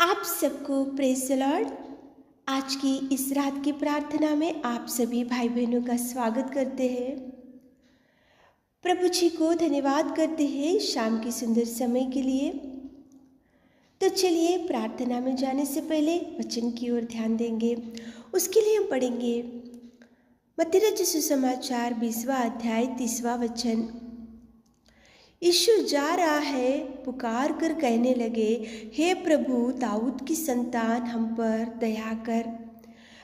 आप सबको praise the Lord. आज की इस रात की प्रार्थना में आप सभी भाई बहनों का स्वागत करते हैं। प्रभु जी को धन्यवाद करते हैं शाम की सुंदर समय के लिए। तो चलिए प्रार्थना में जाने से पहले वचन की ओर ध्यान देंगे। उसके लिए हम पढ़ेंगे मत्ती रचित सुसमाचार 20वां अध्याय 30वां वचन। यीशु जा रहा है, पुकार कर कहने लगे, हे प्रभु दाऊद की संतान हम पर दया कर।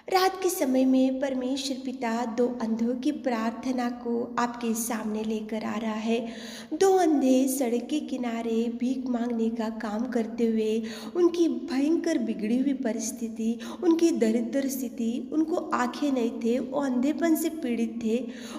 रात के समय में परमेश्वर पिता दो अंधों की प्रार्थना को आपके सामने लेकर आ रहा है। दो अंधे सड़क के किनारे भीख मांगने का काम करते हुए उनकी भयंकर बिगड़ी हुई परिस्थिति, उनकी दरिद्र स्थिति, उनको आंखें नहीं थे, वो अंधेपन से पीड़ित थे,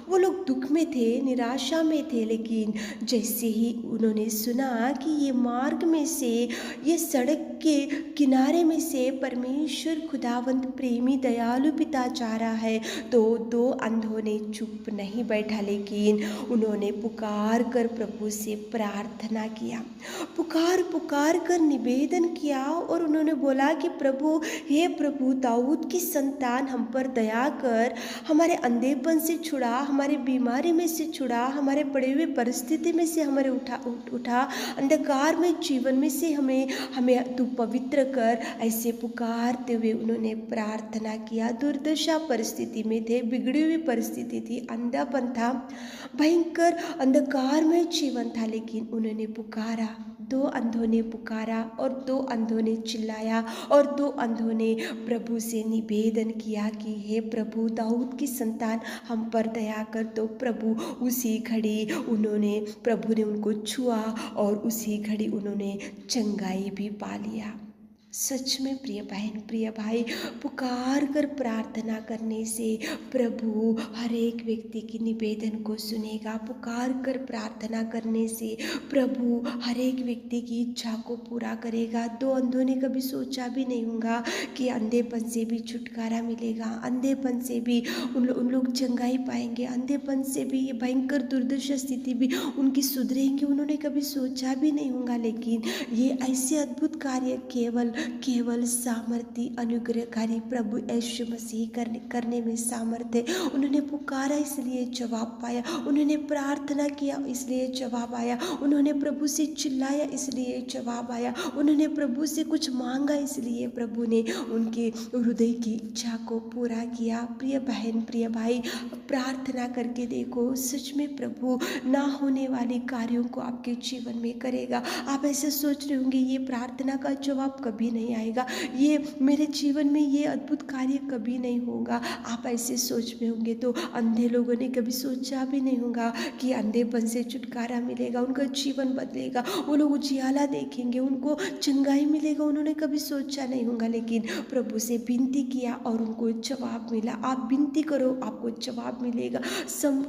वो लोग दुख में थे, निराशा में थे। लेकिन जैसे ही उन्होंने सुना कि ये मार्ग में से, ये सड़क के किनारे में से परमेश्वर खुदावंत प्रेमी दयालु पिता जा रहा है, तो दो अंधों ने चुप नहीं बैठा, लेकिन उन्होंने पुकार कर प्रभु से प्रार्थना किया, पुकार पुकार कर निवेदन किया और उन्होंने बोला कि प्रभु, हे प्रभु दाऊद की संतान हम पर दया कर, हमारे अंधेपन से छुड़ा, हमारे बीमारी में से छुड़ा, हमारे पड़े हुए परिस्थिति में से हमारे उठा, अंधकार में जीवन में से हमें तू पवित्र कर। ऐसे पुकारते हुए उन्होंने प्रार्थना किया। दुर्दशा परिस्थिति में थे, बिगड़ी हुई परिस्थिति थी, अंधापन था, भयंकर अंधकार में जीवन था, लेकिन उन्होंने पुकारा। दो अंधों ने पुकारा और दो अंधों ने चिल्लाया और दो अंधों ने प्रभु से निवेदन किया कि हे प्रभु दाऊद की संतान हम पर दया कर। तो प्रभु उसी घड़ी प्रभु ने उनको छुआ और उसी घड़ी उन्होंने चंगाई भी पा लिया। सच में प्रिय बहन प्रिय भाई, पुकार कर प्रार्थना करने से प्रभु हर एक व्यक्ति की निवेदन को सुनेगा। पुकार कर प्रार्थना करने से प्रभु हर एक व्यक्ति की इच्छा को पूरा करेगा। दो अंधों ने कभी सोचा भी नहीं होगा कि अंधेपन से भी छुटकारा मिलेगा, अंधेपन से भी उन लोग चंगाई पाएंगे, अंधेपन से भी ये भयंकर दुर्दशा स्थिति भी उनकी सुधरेंगी। उन्होंने कभी सोचा भी नहीं होगा, लेकिन ये ऐसे अद्भुत कार्य केवल सामर्थी अनुग्रहकारी प्रभु यीशु मसीह करने में सामर्थ्य है। उन्होंने पुकारा इसलिए जवाब पाया, उन्होंने प्रार्थना किया इसलिए जवाब आया, उन्होंने प्रभु से चिल्लाया इसलिए जवाब आया, उन्होंने प्रभु से कुछ मांगा इसलिए प्रभु ने उनके हृदय की इच्छा को पूरा किया। प्रिय बहन प्रिय भाई, प्रार्थना करके देखो, सच में प्रभु ना होने वाले कार्यों को आपके जीवन में करेगा। आप ऐसे सोच रहे होंगे ये प्रार्थना का जवाब कभी नहीं आएगा, ये मेरे जीवन में ये अद्भुत कार्य कभी नहीं होगा। आप ऐसे सोच में होंगे तो अंधे लोगों ने कभी सोचा भी नहीं होगा कि अंधेपन से छुटकारा मिलेगा, उनका जीवन बदलेगा, वो लोग उजियाला देखेंगे, उनको चंगाई मिलेगा। उन्होंने कभी सोचा नहीं होगा, लेकिन प्रभु से विनती किया और उनको जवाब मिला। आप विनती करो, आपको जवाब मिलेगा।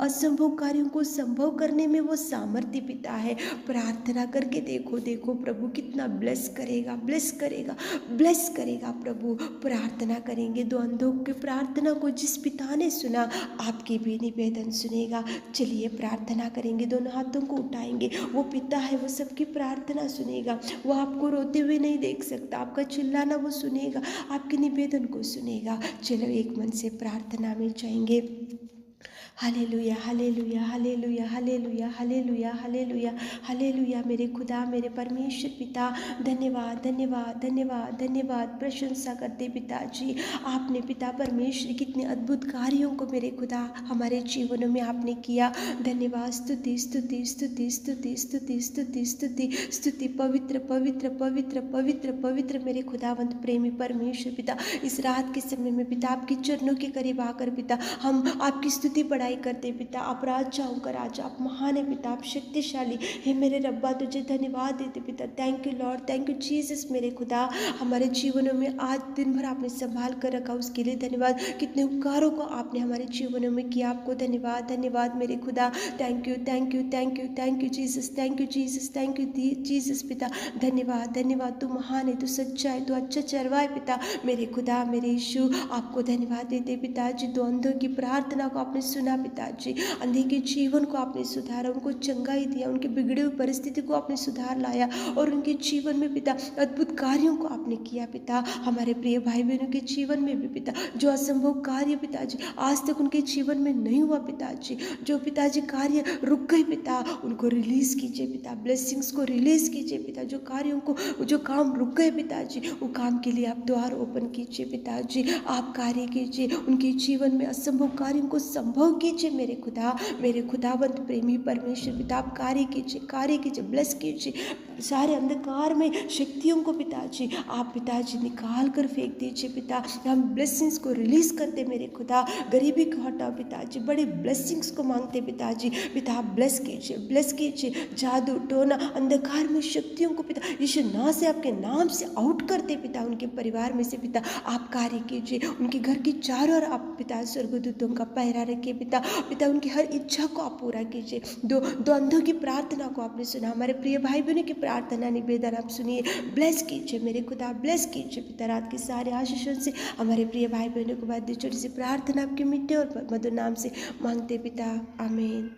असंभव कार्यों को संभव करने में वो सामर्थ्य पिता है। प्रार्थना करके देखो प्रभु कितना ब्लेस करेगा प्रभु। प्रार्थना करेंगे, दो अंधों की प्रार्थना को जिस पिता ने सुना, आपकी भी निवेदन सुनेगा। चलिए प्रार्थना करेंगे, दोनों हाथों को उठाएंगे। वो पिता है, वो सबकी प्रार्थना सुनेगा। वो आपको रोते हुए नहीं देख सकता, आपका चिल्लाना वो सुनेगा, आपके निवेदन को सुनेगा। चलो एक मन से प्रार्थना में जाएंगे। Hallelujah hallelujah hallelujah hallelujah hallelujah hallelujah hallelujah. मेरे खुदा, मेरे परमेश्वर पिता, धन्यवाद धन्यवाद धन्यवाद धन्यवाद। प्रशंसा करते पिताजी, आपने पिता परमेश्वर कितने अद्भुत कार्यों को मेरे खुदा हमारे जीवनों में आपने किया। धन्यवाद, स्तुति स्तुति स्तुति स्तुति स्तुति स्तुति स्तुति स्तुति। पवित्र पवित्र पवित्र पवित्र पवित्र मेरे खुदावंत प्रेमी परमेश्वर पिता, इस रात के समय में पिता आपके चरणों के करीब आकर पिता हम आपकी स्तुति बढ़ाई करते पिता। आप राजाओं का राजा, आप महान है पिता, आप शक्तिशाली है मेरे रब्बा। तुझे धन्यवाद देते पिता। Thank you Lord, thank you Jesus मेरे खुदा। हमारे जीवनों में आज दिन भर आपने संभाल कर रखा, उसके लिए धन्यवाद। कितने उपकारों को आपने हमारे जीवनों में किया, आपको धन्यवाद धन्यवाद मेरे खुदा। Thank you thank you thank you thank you Jesus, thank you Jesus, thank you Jesus पिता। धन्यवाद धन्यवाद, तू महान है, तू सच्चा है, तू अच्छा चरवा है पिता। मेरे खुदा मेरे यीशु, आपको धन्यवाद देते पिताजी। दो अंधों की प्रार्थना को आपने सुना चुना पिताजी, अंधे के जीवन को आपने सुधारा, उनको चंगाई दिया, उनके बिगड़े हुए परिस्थिति को आपने सुधार लाया और उनके जीवन में पिता अद्भुत कार्यों को आपने किया पिता। हमारे प्रिय भाई बहनों के जीवन में भी पिता जो असंभव कार्य पिताजी आज तक उनके जीवन में नहीं हुआ पिताजी, जो पिताजी कार्य रुक गए पिता, उनको रिलीज कीजिए पिता, ब्लेसिंग्स को रिलीज कीजिए पिता, जो कार्यों को जो काम रुक गए पिताजी वो काम के लिए आप द्वार ओपन कीजिए पिताजी, आप कार्य कीजिए, उनके जीवन में असंभव कार्यों को संभव कीजिए मेरे खुदावंत प्रेमी परमेश्वर पिता, आप कार्य कीजिए, ब्लेस कीजिए सारे अंधकार में शक्तियों को पिताजी, आप पिताजी निकाल कर फेंक दीजिए पिता। हम ब्लेसिंग्स को रिलीज करते मेरे खुदा, गरीबी को हटाओ पिताजी, बड़े ब्लेसिंग्स को मांगते पिताजी, पिता आप ब्लेस कीजिए, जादू टोना अंधकार में शक्तियों को पिता यीशु नाम से आपके नाम से आउट करते पिता, उनके परिवार में से पिता आप कार्य कीजिए, उनके घर की चारों ओर आप पिता स्वर्गदूतों का पहरा रखिए पिता, उनकी हर इच्छा को आप पूरा कीजिए। दो अंधों की प्रार्थना को आपने सुना, हमारे प्रिय भाई बहनों की प्रार्थना निवेदन आप सुनिए, ब्लेस कीजिए मेरे खुदा, ब्लेस कीजिए पिता। रात के सारे आशीषों से हमारे प्रिय भाई बहनों को बाद छोटी सी प्रार्थना आपके मीठे और मधुर नाम से मांगते पिता, आमीन।